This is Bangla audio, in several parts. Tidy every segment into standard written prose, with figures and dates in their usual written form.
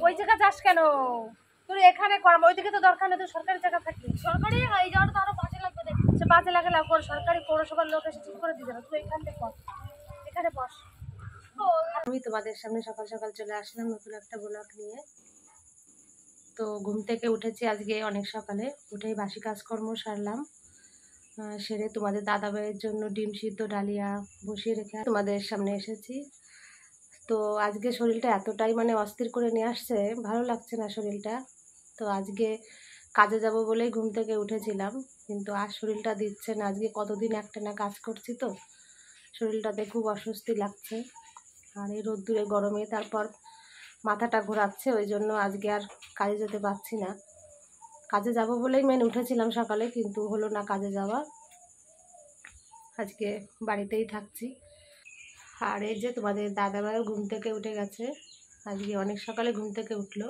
ওই জায়গা যাস কেন? তুই এখানে কর, ওইদিকে তো দরকার নেই, তুই সরকারি জায়গা থাকবি। সরকারি এই যাওয়াটা তো আরো বাজে লাগবে দেখি। সে বাজে লাগে লাভ কর, সরকারি পৌরসভার লোক এসে ঠিক করে দিয়ে যাবে। তুই এখান থেকে কর, এখানে বস। আমি তোমাদের সামনে সকাল সকাল চলে আসলাম নতুন একটা ব্লগ নিয়ে। তো ঘুম থেকে উঠেছি আজকে অনেক সকালে, উঠেই বাসি কাজকর্ম সারলাম। সেরে তোমাদের দাদা ভাইয়ের জন্য ডিম সিদ্ধ ডালিয়া বসিয়ে রেখে তোমাদের সামনে এসেছি। তো আজকে শরীরটা এতটাই মানে অস্থির করে নিয়ে আসছে, ভালো লাগছে না শরীরটা। তো আজকে কাজে যাব বলেই ঘুম থেকে উঠেছিলাম, কিন্তু আর শরীরটা দিচ্ছে না। আজকে কতদিন একটানা কাজ করছি, তো শরীরটাতে খুব অস্বস্তি লাগছে। আর এই রোদ্দুরে গরমে তারপর মাথাটা ঘোরাচ্ছে, ওই জন্য আজকে আর কাজে যেতে পারছি না। কাজে যাব বলেই মেন উঠেছিলাম সকালে, কিন্তু হলো না কাজে যাওয়া। আজকে বাড়িতেই থাকছি। আর এই যে তোমাদের দাদাভাইও ঘুম থেকে উঠে গেছে, আজকে অনেক সকালে ঘুম থেকে উঠলো।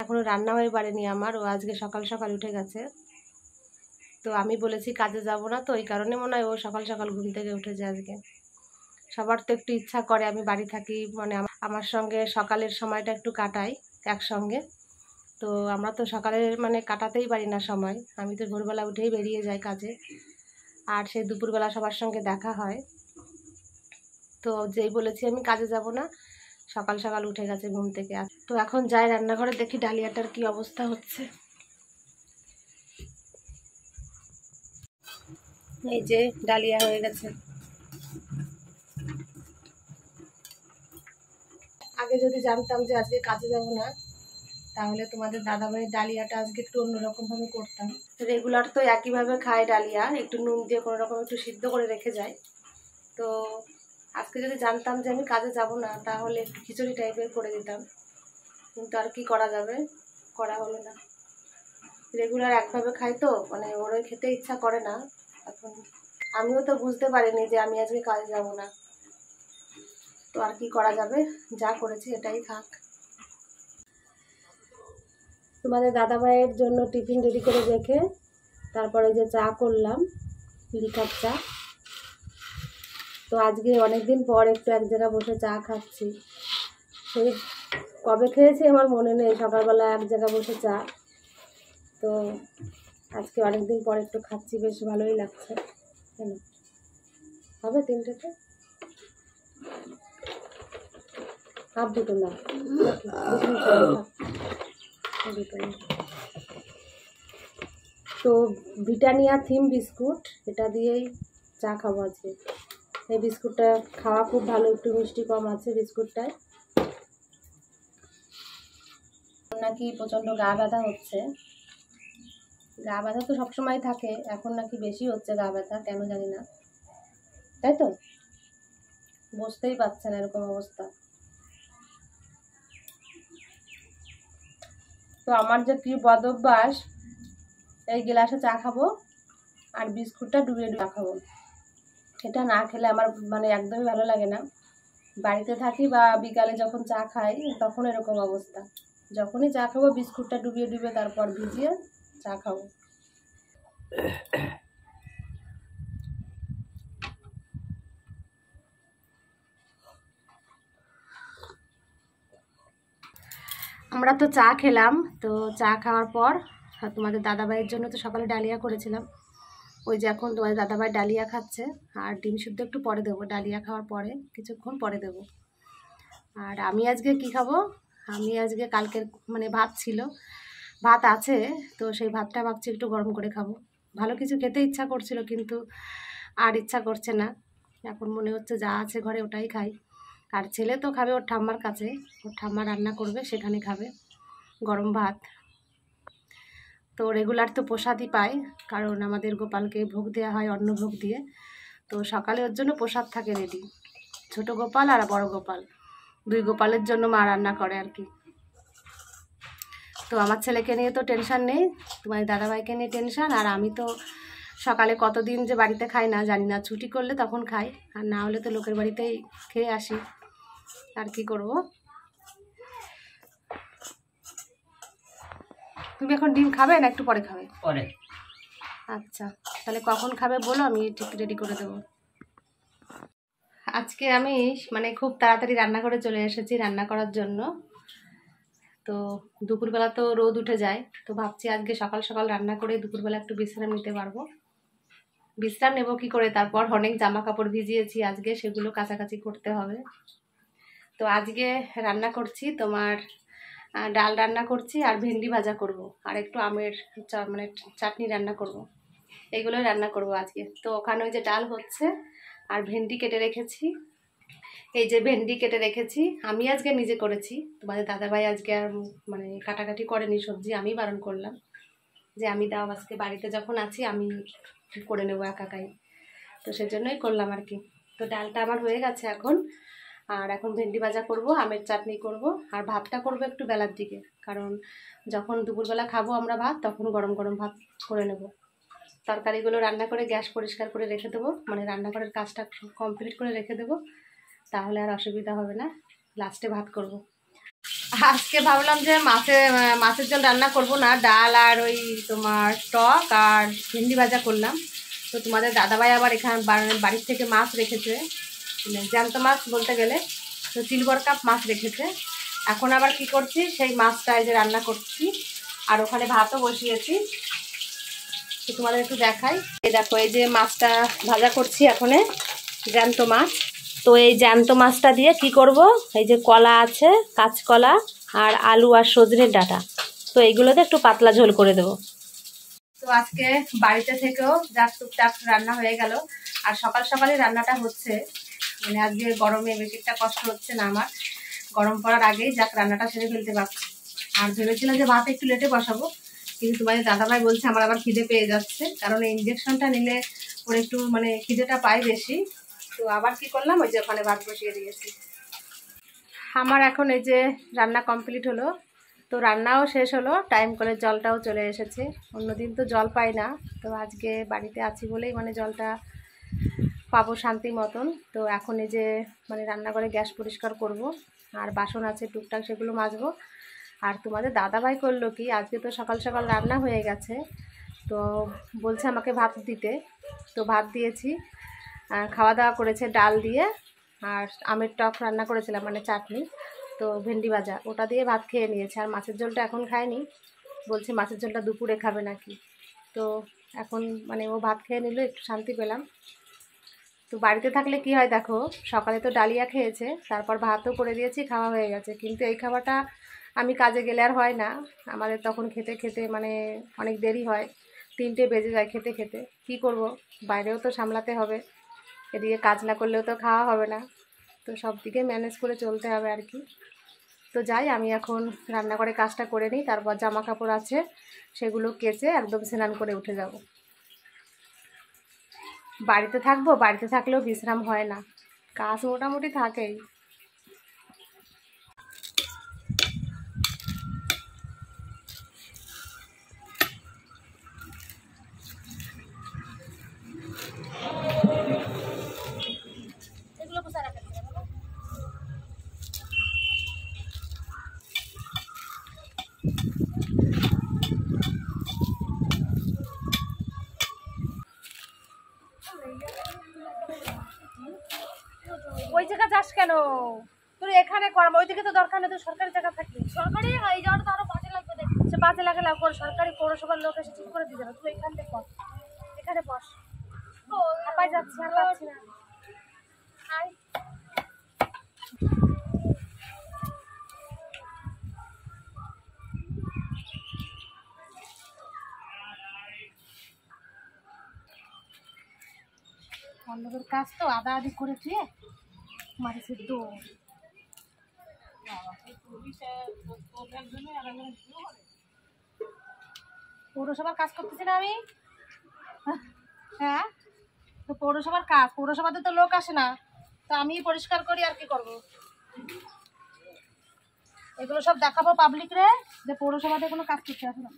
এখনও রান্না হয়ে পারেনি আমার, ও আজকে সকাল সকাল উঠে গেছে। তো আমি বলেছি কাজে যাব না, তো এই কারণে মনে হয় ও সকাল সকাল ঘুম থেকে উঠেছে আজকে। সবার তো একটু ইচ্ছা করে আমি বাড়ি থাকি, মানে আমার সঙ্গে সকালের সময়টা একটু কাটাই একসঙ্গে। তো আমরা তো সকালে মানে কাটাতেই পারি না সময়, আমি তো ভোরবেলা উঠেই বেরিয়ে যাই কাজে, আর সেই দুপুরবেলা সবার সঙ্গে দেখা হয়। তো যেই বলেছি আমি কাজে যাব না, সকাল সকাল উঠে গেছে ঘুম থেকে। তো এখন যাই রান্নাঘরে, দেখি ডালিয়াটার কি অবস্থা হচ্ছে। এই যে ডালিয়া হয়ে গেছে। আগে যদি জানতাম যে আজকে কাজে যাব না, তাহলে তোমাদের দাদাভাইয়ের ডালিয়াটা আজকে একটু অন্যরকমভাবে করতাম। রেগুলার তো একইভাবে খায় ডালিয়া, একটু নুন দিয়ে কোনো রকম একটু সিদ্ধ করে রেখে যায়। তো আজকে যদি জানতাম যে আমি কাজে যাব না, তাহলে একটু খিচুড়ি টাইপের করে দিতাম, কিন্তু আর কি করা যাবে, করা হলো না। রেগুলার একভাবে খাই তো, মানে ওরও খেতে ইচ্ছা করে না এখন। আমিও তো বুঝতে পারিনি যে আমি আজকে কাজে যাব না, তো আর কি করা যাবে, যা করেছি এটাই থাক। তোমাদের দাদাভাইয়ের জন্য টিফিন রেডি করে রেখে তারপরে যে চা করলাম, লিকার চা। তো আজকে অনেকদিন পর একটু এক জায়গায় বসে চা খাচ্ছি। সেই কবে খেয়েছি আমার মনে নেই, সকালবেলা এক জায়গায় বসে চা। তো আজকে অনেকদিন পর একটু খাচ্ছি, বেশ ভালোই লাগছে। কেন হবে তিনটেতে আর দুটো না, দুটো না। তো ব্রিটানিয়া থিম বিস্কুট, এটা দিয়েই চা খাবো আজকে। এই বিস্কুটটা খাওয়া খুব ভালো, একটু মিষ্টি কম আছে বিস্কুটটায়। নাকি প্রচণ্ড গা ব্যথা হচ্ছে, গা ব্যথা তো সবসময় থাকে, এখন নাকি বেশি হচ্ছে গা ব্যথা, কেন জানি না। তাই তো বুঝতেই পারছে না, এরকম অবস্থা। তো আমার যে কি বদ অভ্যাস, এই গ্লাসে চা খাবো আর বিস্কুটটা ডুবিয়ে ডুবিয়ে খাবো। এটা না খেলে আমার মানে একদমই ভালো লাগে না। বাড়িতে থাকি বা বিকালে যখন চা খাই তখন এরকম অবস্থা। যখনই চা খাবো বিস্কুটটা ডুবিয়ে ডুবিয়ে তারপর ভিজিয়ে চা খাবো। আমরা তো চা খেলাম, তো চা খাওয়ার পর তোমাদের দাদাভাইয়ের জন্য তো সকালে ডালিয়া করেছিলাম, ওই যে এখন তোমাদের দাদাভাই ডালিয়া খাচ্ছে। আর ডিম সিদ্ধ একটু পরে দেবো, ডালিয়া খাওয়ার পরে কিছুক্ষণ পরে দেবো। আর আমি আজকে কি খাবো, আমি আজকে কালকের মানে ভাত ছিল, ভাত আছে, তো সেই ভাতটা ভাবছি একটু গরম করে খাবো। ভালো কিছু খেতে ইচ্ছা করছিল, কিন্তু আর ইচ্ছা করছে না। এখন মনে হচ্ছে যা আছে ঘরে ওটাই খাই। আর ছেলে তো খাবে ওর ঠাম্মার কাছে, ওর ঠাম্মা রান্না করবে, সেখানে খাবে গরম ভাত। তো রেগুলার তো প্রসাদই পায়, কারণ আমাদের গোপালকে ভোগ দেওয়া হয় অন্নভোগ দিয়ে। তো সকালে ওর জন্য প্রসাদ থাকে রেডি, ছোট গোপাল আর বড় গোপাল, দুই গোপালের জন্য মা রান্না করে আর কি। তো আমার ছেলেকে নিয়ে তো টেনশন নেই, তোমার দাদাভাইকে নিয়ে টেনশন। আর আমি তো সকালে কতদিন যে বাড়িতে খাই না জানি না, ছুটি করলে তখন খাই, আর না হলে তো লোকের বাড়িতেই খেয়ে আসি, আর কি করব। তুমি এখন ডিম খাবে না একটু পরে খাবে? পরে। আচ্ছা, তাহলে কখন খাবে বলো, আমি ঠিক রেডি করে দেবো। আজকে আমি মানে খুব তাড়াতাড়ি রান্না করে চলে এসেছি রান্না করার জন্য। তো দুপুরবেলা তো রোদ উঠে যায়, তো ভাবছি আজকে সকাল সকাল রান্না করে দুপুরবেলা একটু বিশ্রাম নিতে পারবো। বিশ্রাম নেবো কি করে, তারপর অনেক জামা কাপড় ভিজিয়েছি আজকে, সেগুলো কাচাকাচি করতে হবে। তো আজকে রান্না করছি তোমার ডাল রান্না করছি, আর ভেন্ডি ভাজা করব, আর একটু আমের মানে চাটনি রান্না করব। এগুলোই রান্না করব আজকে। তো ওখানে ওই যে ডাল হচ্ছে, আর ভেন্ডি কেটে রেখেছি। এই যে ভেন্ডি কেটে রেখেছি, আমি আজকে নিজে করেছি, তোমাদের দাদাভাই আজকে আর মানে কাটাকাটি করেনি সবজি, আমি বারণ করলাম যে আমি দাও আজকে বাড়িতে যখন আছি আমি করে নেবো একাকাই, তো সেজন্যই করলাম আর কি। তো ডালটা আমার হয়ে গেছে এখন, আর এখন ভেন্ডি ভাজা করব, আমের চাটনি করব, আর ভাতটা করব একটু বেলার দিকে, কারণ যখন দুপুরবেলা খাবো আমরা ভাত, তখন গরম গরম ভাত করে নেব। তরকারিগুলো রান্না করে গ্যাস পরিষ্কার করে রেখে দেবো, মানে রান্নাঘরের কাজটা কমপ্লিট করে রেখে দেবো, তাহলে আর অসুবিধা হবে না, লাস্টে ভাত করব। আজকে ভাবলাম যে মাছের ঝোল রান্না করব না, ডাল আর ওই তোমার টক আর ভেন্ডি ভাজা করলাম। তো তোমাদের দাদাভাই আবার এখানে বাড়ির থেকে মাছ রেখেছে, জ্যান্ত মাছ বলতে গেলে, তো সিলভার কাপ মাছ রেখেছে। এখন আবার কি করছি, সেই মাছটা এই যে রান্না করছি, আর ওখানে ভাতও বসিয়েছি। তো তোমাদের একটু দেখাই, এই দেখো এই যে মাছটা ভাজা করছি এখানে, জ্যান্ত মাছ। তো এই জ্যান্ত মাছটা দিয়ে কি করব, এই যে কলা আছে, কাঁচকলা আর আলু আর সজনের ডাঁটা, তো এইগুলোতে একটু পাতলা ঝোল করে দেবো। তো আজকে বাড়িতে থেকেও যা টুকটাক রান্না হয়ে গেল, আর সকাল সকালে রান্নাটা হচ্ছে, মানে আজকে গরমে বেশি একটা কষ্ট হচ্ছে না আমার, গরম পড়ার আগেই যাক রান্নাটা সেরে ফেলতে পারছি। আর ভেবেছিলাম যে ভাত একটু লেটে বসাবো, কিন্তু তোমাদের দাদাভাই বলছে আমার আবার খিদে পেয়ে যাচ্ছে, কারণ এই ইঞ্জেকশনটা নিলে ওর একটু মানে খিদেটা পাই বেশি। তো আবার কি করলাম, ওই যে ওখানে ভাত বসিয়ে দিয়েছি। আমার এখন এই যে রান্না কমপ্লিট হলো, তো রান্নাও শেষ হলো, টাইম করে জলটাও চলে এসেছে। অন্যদিন তো জল পাই না, তো আজকে বাড়িতে আছি বলেই মানে জলটা পাবো শান্তি মতন। তো এখন এই যে মানে রান্নাঘরে গ্যাস পরিষ্কার করব, আর বাসন আছে টুকটাক সেগুলো মাজবো। আর তোমাদের দাদাভাই করলো কি, আজকে তো সকাল সকাল রান্না হয়ে গেছে, তো বলছে আমাকে ভাত দিতে, তো ভাত দিয়েছি। খাওয়া দাওয়া করেছে ডাল দিয়ে, আর আমের টক রান্না করেছিলাম মানে চাটনি, তো ভেন্ডি ভাজা, ওটা দিয়ে ভাত খেয়ে নিয়েছে। আর মাছের ঝোলটা এখন খায়নি, বলছে মাছের ঝোলটা দুপুরে খাবে নাকি। তো এখন মানে ও ভাত খেয়ে নিল, একটু শান্তি পেলাম। তো বাড়িতে থাকলে কি হয় দেখো, সকালে তো ডালিয়া খেয়েছে, তারপর ভাতও করে দিয়েছি, খাওয়া হয়ে গেছে, কিন্তু এই খাওয়াটা আমি কাজে গেলে আর হয় না, আমাদের তখন খেতে খেতে মানে অনেক দেরি হয়, 3টে বেজে যায় খেতে খেতে। কি করব, বাইরেও তো সামলাতে হবে, এদিকে কাজ না করলেও তো খাওয়া হবে না, তো সব দিকে ম্যানেজ করে চলতে হবে আর কি। তো যাই, আমি এখন রান্নাঘরে কাজটা করে নিই, তারপর জামা কাপড় আছে সেগুলো কেচে একদম স্নান করে উঠে যাব। বাড়িতে থাকবো, বাড়িতে থাকলেও বিশ্রাম হয় না, কাজ মোটামুটি থাকেই। এগুলো কোথায় রাখা আছে? ওই জায়গা যাস কেন, তুই এখানে কর, ওইদিকে তো দরকার নেই, তুই সরকারি জায়গা থাকবি। সরকারি এই জায়গাটা তো আরো বাজে লাগবে দেখ, সে বাজে লাগে লাভ কর, সরকারি পৌরসভার লোক এসে ঠিক করে দিতে না, তুই এখান থেকে কর, এখানে বস। হাঁপাই যাচ্ছি, আর পাচ্ছি না। আয়। অন্যদের কাজ তো আদা আদি করে তুই মারি সিদ্ধ। পৌরসভার কাজ করতেছি না আমি, হ্যাঁ তো পৌরসভার কাজ, পৌরসভাতে তো লোক আসে না, তো আমি পরিষ্কার করি, আর কি করব। এগুলো সব দেখাবো পাবলিক রে যে পৌরসভাতে কোনো কাজ করতে আসে না।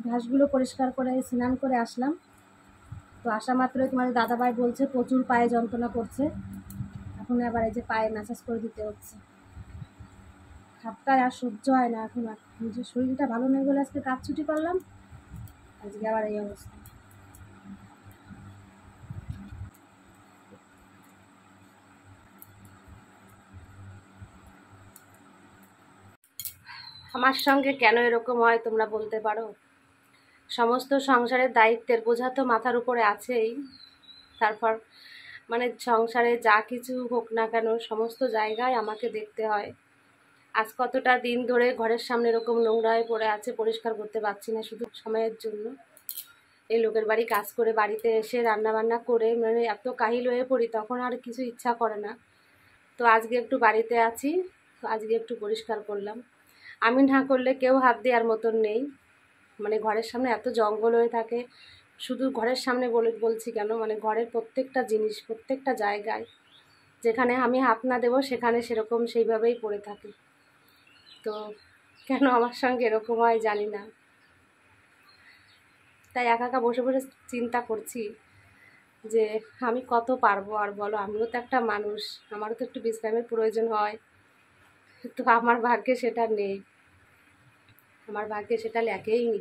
ঘাসগুলো পরিষ্কার করে স্নান করে আসলাম, তো আসা মাত্রই তোমাদের দাদাভাই বলছে প্রচুর পায়ে যন্ত্রণা করছে, এখন আবার এই যে পায়ে ম্যাসাজ করে দিতে হচ্ছে। হাতটা আর সহ্য হয় না এখন, আর নিজের শরীরটা ভালো নেই বলে আজকে কাজ ছুটি করলাম, আজকে আবার এই অবস্থা। আমার সঙ্গে কেন এরকম হয় তোমরা বলতে পারো? সমস্ত সংসারের দায়িত্বের বোঝা তো মাথার উপরে আছেই, তারপর মানে সংসারে যা কিছু হোক না কেন সমস্ত জায়গায় আমাকে দেখতে হয়। আজ কতটা দিন ধরে ঘরের সামনে এরকম নোংরা হয়ে পড়ে আছে, পরিষ্কার করতে পারছি না শুধু সময়ের জন্য। এই লোকের বাড়ি কাজ করে বাড়িতে এসে রান্না বান্না করে মানে এত কাহিল হয়ে পড়ি, তখন আর কিছু ইচ্ছা করে না। তো আজকে একটু বাড়িতে আছি, তো আজকে একটু পরিষ্কার করলাম। আমি না করলে কেউ হাত দেওয়ার মতন নেই। মানে ঘরের সামনে এত জঙ্গল হয়ে থাকে, শুধু ঘরের সামনে বলছি কেন, মানে ঘরের প্রত্যেকটা জিনিস প্রত্যেকটা জায়গায় যেখানে আমি হাত না দেবো সেখানে সেরকম সেইভাবেই পড়ে থাকে। তো কেন আমার সঙ্গে এরকম হয় জানি না। তাই একা একা বসে বসে চিন্তা করছি যে আমি কত পারবো আর বলো, আমিও তো একটা মানুষ, আমারও তো একটু বিশ্রামের প্রয়োজন হয়। তো আমার ভাগ্যে সেটা নেই, আমার ভাগ্যে সেটা লেখেই নি।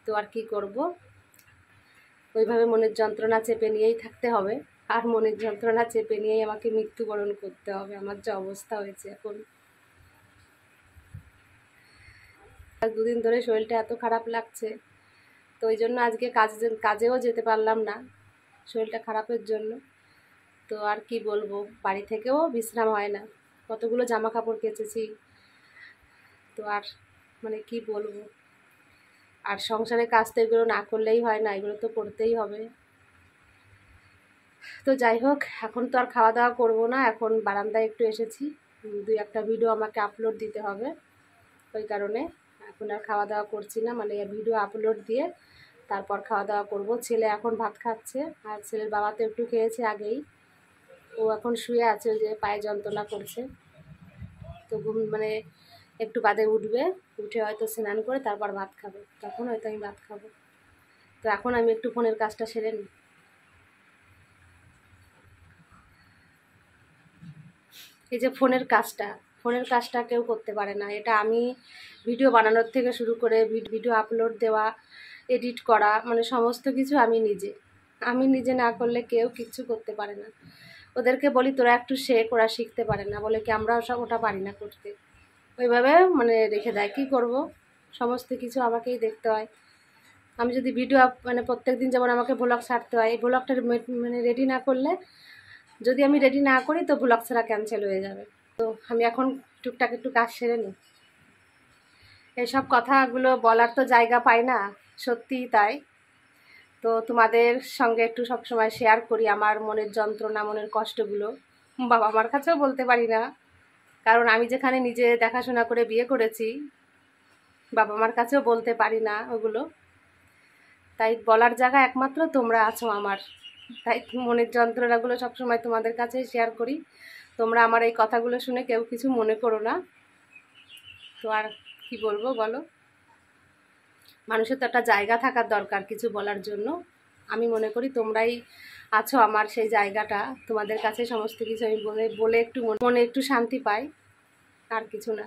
তো আর কি করব, ওইভাবে মনের যন্ত্রণা চেপে নিয়েই থাকতে হবে, আর মনের যন্ত্রণা চেপে নিয়েই আমাকে মৃত্যুবরণ করতে হবে। আমার যে অবস্থা হয়েছে এখন, দুদিন ধরে শরীরটা এত খারাপ লাগছে, তো ওই জন্য আজকে কাজেও যেতে পারলাম না শরীরটা খারাপের জন্য। তো আর কি বলবো, বাড়ি থেকেও বিশ্রাম হয় না, কতগুলো জামা কাপড় কেচেছি। তো আর মানে কি বলবো, আর সংসারের কাজ তো এগুলো না করলেই হয় না, এগুলো তো করতেই হবে। তো যাই হোক, এখন তো আর খাওয়া দাওয়া করবো না, এখন বারান্দায় একটু এসেছি, দুই একটা ভিডিও আমাকে আপলোড দিতে হবে, ওই কারণে এখন আর খাওয়া দাওয়া করছি না। মানে ভিডিও আপলোড দিয়ে তারপর খাওয়া দাওয়া করব। ছেলে এখন ভাত খাচ্ছে, আর ছেলের বাবা তো একটু খেয়েছে আগেই, ও এখন শুয়ে আছে, ওই যে পায়ে যন্ত্রণা করছে। তো মানে একটু বাদে উঠবে, উঠে হয়তো স্নান করে তারপর ভাত খাবে, তখন হয়তো আমি ভাত খাবো। তো এখন আমি একটু ফোনের কাজটা সেরে নিই। এই যে ফোনের কাজটা কেউ করতে পারে না, এটা আমি ভিডিও বানানোর থেকে শুরু করে ভিডিও আপলোড দেওয়া, এডিট করা, মানে সমস্ত কিছু আমি নিজে না করলে কেউ কিচ্ছু করতে পারে না। ওদেরকে বলি তোরা একটু শেখ, ওরা শিখতে পারে না, বলে কি আমরা সব ওটা পারি না করতে, ওইভাবে মানে রেখে দেয়। কী করব, সমস্ত কিছু আমাকেই দেখতে হয়। আমি যদি ভিডিও মানে প্রত্যেক দিন যেমন আমাকে ব্লগ ছাড়তে হয়, এই ব্লগটা মানে রেডি না করলে, যদি আমি রেডি না করি তো ব্লগ ছাড়া ক্যান্সেল হয়ে যাবে। তো আমি এখন টুকটাক একটু কাজ সেরে নিই। এইসব কথাগুলো বলার তো জায়গা পাই না, সত্যিই তাই। তো তোমাদের সঙ্গে একটু সবসময় শেয়ার করি আমার মনের যন্ত্রণা, মনের কষ্টগুলো। বাবা মার কাছেও বলতে পারি না, কারণ আমি যেখানে নিজে দেখাশোনা করে বিয়ে করেছি, বাবা মার কাছেও বলতে পারি না ওগুলো। তাই বলার জায়গা একমাত্র তোমরা আছো আমার, তাই মনের যন্ত্রণাগুলো সবসময় তোমাদের কাছে শেয়ার করি। তোমরা আমার এই কথাগুলো শুনে কেউ কিছু মনে করো না। তো আর কি বলবো বলো, মানুষের তো একটা জায়গা থাকার দরকার কিছু বলার জন্য। আমি মনে করি তোমরাই আছো আমার সেই জায়গাটা, তোমাদের কাছে সমস্ত কিছু আমি বলে একটু মনে একটু শান্তি পাই, আর কিছু না।